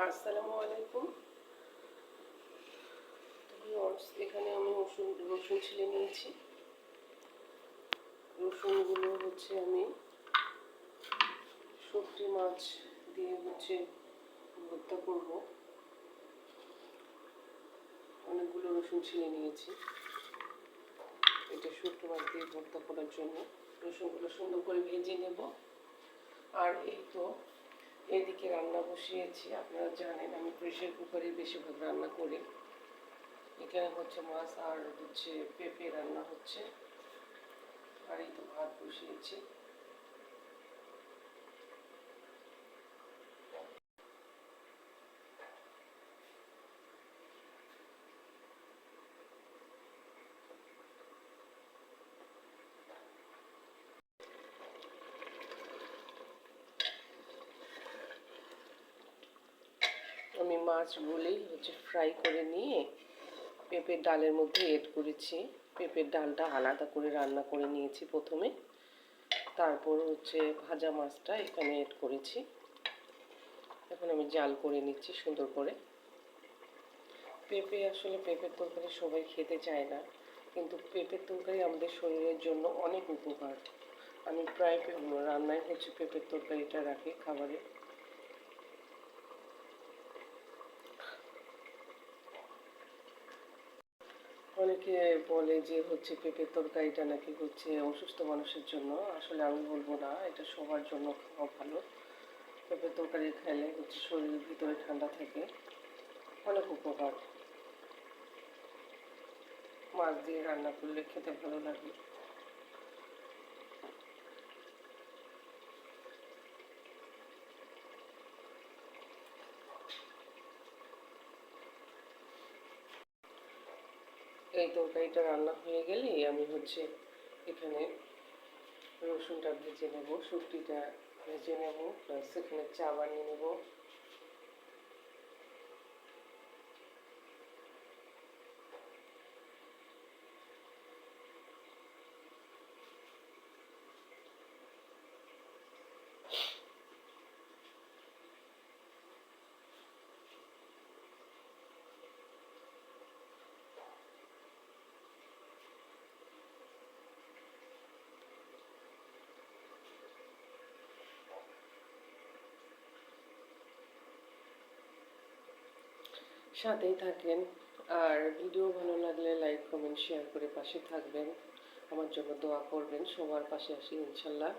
আসসালামু আলাইকুম। এখানে আমি রসুন ছিলে নিয়েছি। রসুনগুলো আমি শুটকি মাছ দিয়ে ভর্তা করব। অনেকগুলো রসুন ছিলে নিয়েছি এটা শুটকি মাছ দিয়ে ভর্তা করার জন্য। রসুনগুলো সুন্দর করে ভেজে নেব। আর এই তো এদিকে রান্না বসিয়েছি। আপনারা জানেন আমি প্রেসার কুকারে বেশিরভাগ রান্না করি। এখানে মাছ আর পেঁপে রান্না হচ্ছে। আর এই তো ভাত বসিয়েছি। আমি মাছগুলোই ফ্রাই করে নিয়ে পেঁপের ডালের মধ্যে এড করেছি। পেঁপের ডালটা আলাদা করে রান্না করে নিয়েছি প্রথমে, তারপর ভাজা মাছটা এখানে এড করেছি। এখন আমি জাল করে নিচ্ছি সুন্দর করে। পেঁপের তরকারি সবাই খেতে চায় না, কিন্তু পেঁপের তরকারি আমাদের শরীরের জন্য অনেক উপকার। আমি প্রায় রান্নায় পেঁপের তরকারিটা রাখি খাবারে। অনেকে বলে যে পেঁপের তরকারিটা নাকি অসুস্থ মানুষের জন্য। আসলে আমি বলবো না, এটা সবার জন্য খাওয়া ভালো। পেঁপের তরকারি খেলে শরীরের ভিতরে ঠান্ডা থাকে, অনেক উপকার। মাছ দিয়ে রান্না করলে খেতে ভালো লাগে। এই তরকারিটা রান্না হয়ে গেলেই আমি এখানে রসুনটা ভেজে নেব, শুটকিটা ভেজে নেব, প্লাস এখানে চা বানিয়ে নেব। সাথেই থাকেন। আর ভিডিও ভালো লাগলে লাইক কমেন্ট শেয়ার করে পাশে থাকবেন। আমার জন্য দোয়া করবেন। সবার পাশে আসি ইনশাল্লাহ।